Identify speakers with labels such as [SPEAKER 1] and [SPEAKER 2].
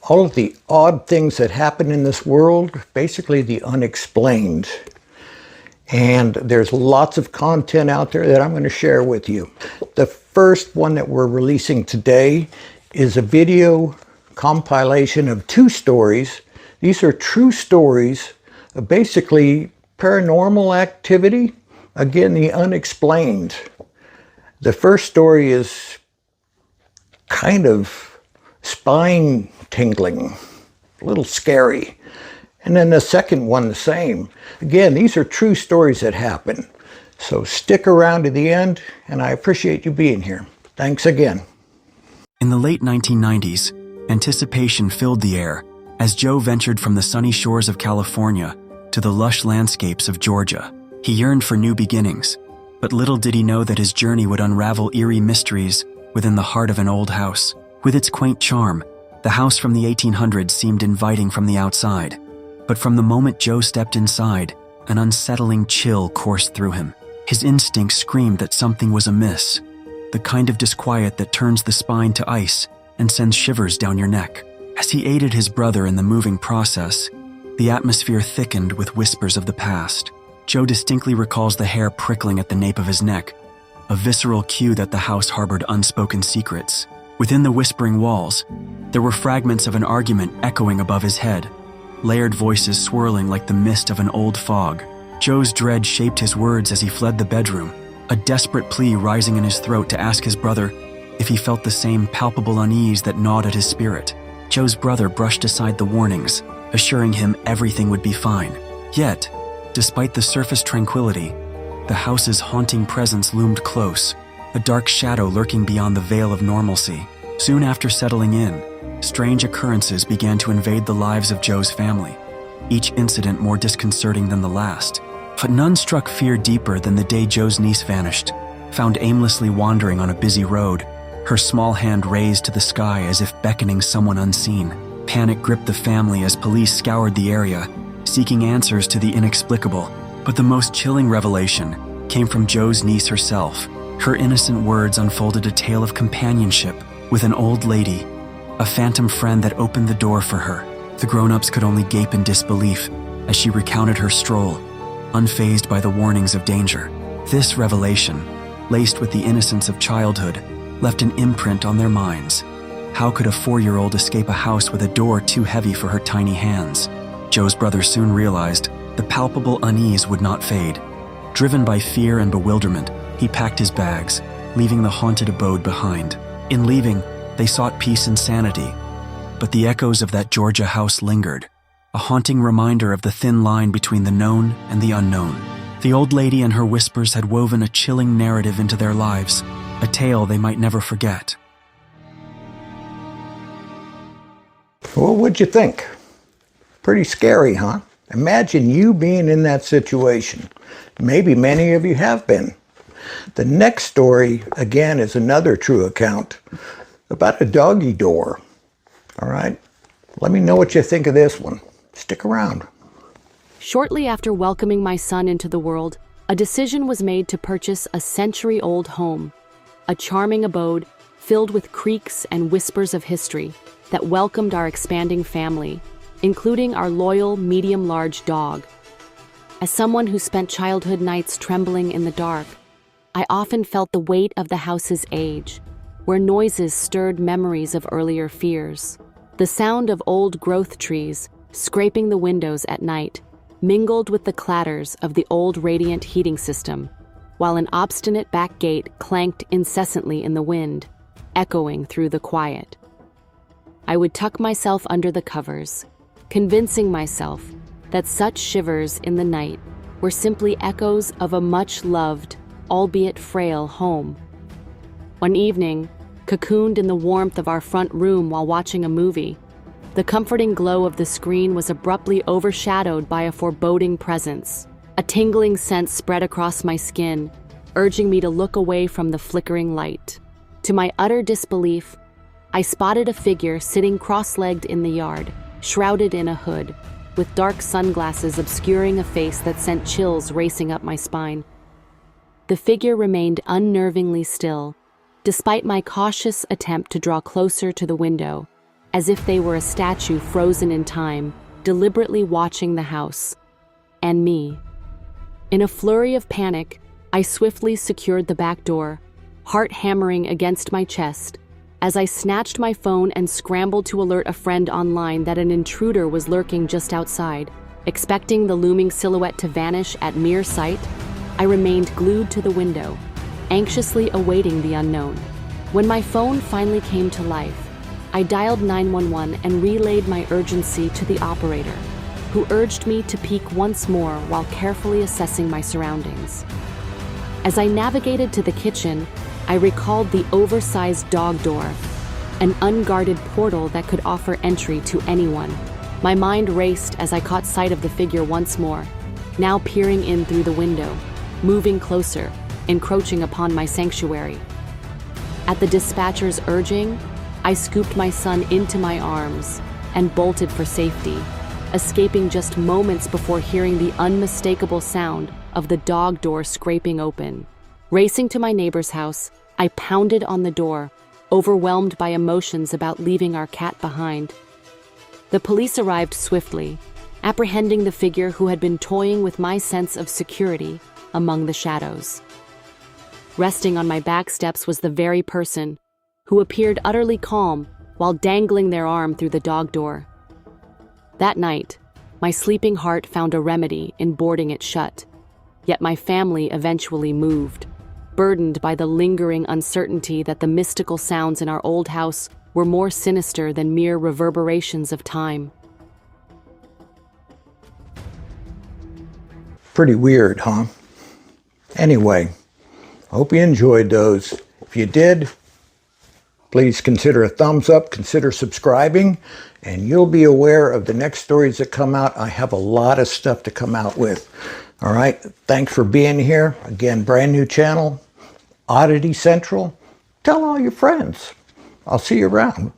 [SPEAKER 1] all of the odd things that happen in this world, basically the unexplained. And there's lots of content out there that I'm going to share with you. The first one that we're releasing today is a video compilation of 2 stories. These are true stories of basically paranormal activity, again, the unexplained. The first story is kind of spine tingling, a little scary. And then the second one, the same. Again, these are true stories that happen. So stick around to the end, and I appreciate you being here. Thanks again.
[SPEAKER 2] In the late 1990s, anticipation filled the air as Joe ventured from the sunny shores of California to the lush landscapes of Georgia. He yearned for new beginnings, but little did he know that his journey would unravel eerie mysteries within the heart of an old house. With its quaint charm, the house from the 1800s seemed inviting from the outside. But from the moment Joe stepped inside, an unsettling chill coursed through him. His instincts screamed that something was amiss, the kind of disquiet that turns the spine to ice and sends shivers down your neck. As he aided his brother in the moving process, the atmosphere thickened with whispers of the past. Joe distinctly recalls the hair prickling at the nape of his neck, a visceral cue that the house harbored unspoken secrets. Within the whispering walls, there were fragments of an argument echoing above his head, layered voices swirling like the mist of an old fog. Joe's dread shaped his words as he fled the bedroom, a desperate plea rising in his throat to ask his brother if he felt the same palpable unease that gnawed at his spirit. Joe's brother brushed aside the warnings, assuring him everything would be fine. Yet, despite the surface tranquility, the house's haunting presence loomed close, a dark shadow lurking beyond the veil of normalcy. Soon after settling in, strange occurrences began to invade the lives of Joe's family, each incident more disconcerting than the last. But none struck fear deeper than the day Joe's niece vanished, found aimlessly wandering on a busy road, her small hand raised to the sky as if beckoning someone unseen. Panic gripped the family as police scoured the area, seeking answers to the inexplicable. But the most chilling revelation came from Joe's niece herself. Her innocent words unfolded a tale of companionship with an old lady, a phantom friend that opened the door for her. The grown-ups could only gape in disbelief as she recounted her stroll, unfazed by the warnings of danger. This revelation, laced with the innocence of childhood, left an imprint on their minds. How could a 4-year-old escape a house with a door too heavy for her tiny hands? Joe's brother soon realized the palpable unease would not fade. Driven by fear and bewilderment, he packed his bags, leaving the haunted abode behind. In leaving, they sought peace and sanity, but the echoes of that Georgia house lingered, a haunting reminder of the thin line between the known and the unknown. The old lady and her whispers had woven a chilling narrative into their lives, a tale they might never forget.
[SPEAKER 1] Well, what'd you think? Pretty scary, huh? Imagine you being in that situation. Maybe many of you have been. The next story, again, is another true account about a doggy door. All right? Let me know what you think of this one. Stick around.
[SPEAKER 3] Shortly after welcoming my son into the world, a decision was made to purchase a century-old home, a charming abode filled with creaks and whispers of history that welcomed our expanding family, including our loyal medium-large dog. As someone who spent childhood nights trembling in the dark, I often felt the weight of the house's age, where noises stirred memories of earlier fears. The sound of old growth trees scraping the windows at night mingled with the clatters of the old radiant heating system, while an obstinate back gate clanked incessantly in the wind, echoing through the quiet. I would tuck myself under the covers, convincing myself that such shivers in the night were simply echoes of a much-loved, albeit frail, home. One evening, cocooned in the warmth of our front room while watching a movie, the comforting glow of the screen was abruptly overshadowed by a foreboding presence. A tingling sense spread across my skin, urging me to look away from the flickering light. To my utter disbelief, I spotted a figure sitting cross-legged in the yard, shrouded in a hood, with dark sunglasses obscuring a face that sent chills racing up my spine. The figure remained unnervingly still, despite my cautious attempt to draw closer to the window, as if they were a statue frozen in time, deliberately watching the house. And me. In a flurry of panic, I swiftly secured the back door, heart hammering against my chest, as I snatched my phone and scrambled to alert a friend online that an intruder was lurking just outside. Expecting the looming silhouette to vanish at mere sight, I remained glued to the window, anxiously awaiting the unknown. When my phone finally came to life, I dialed 911 and relayed my urgency to the operator, who urged me to peek once more while carefully assessing my surroundings. As I navigated to the kitchen, I recalled the oversized dog door, an unguarded portal that could offer entry to anyone. My mind raced as I caught sight of the figure once more, now peering in through the window, moving closer, encroaching upon my sanctuary. At the dispatcher's urging, I scooped my son into my arms and bolted for safety, escaping just moments before hearing the unmistakable sound of the dog door scraping open. Racing to my neighbor's house, I pounded on the door, overwhelmed by emotions about leaving our cat behind. The police arrived swiftly, apprehending the figure who had been toying with my sense of security among the shadows. Resting on my back steps was the very person who appeared utterly calm while dangling their arm through the dog door. That night, my sleeping heart found a remedy in boarding it shut, yet my family eventually moved, burdened by the lingering uncertainty that the mystical sounds in our old house were more sinister than mere reverberations of time.
[SPEAKER 1] Pretty weird, huh? Anyway, hope you enjoyed those. If you did, please consider a thumbs up, consider subscribing, and you'll be aware of the next stories that come out. I have a lot of stuff to come out with. All right, thanks for being here. Again, brand new channel, Oddity Central. Tell all your friends. I'll see you around.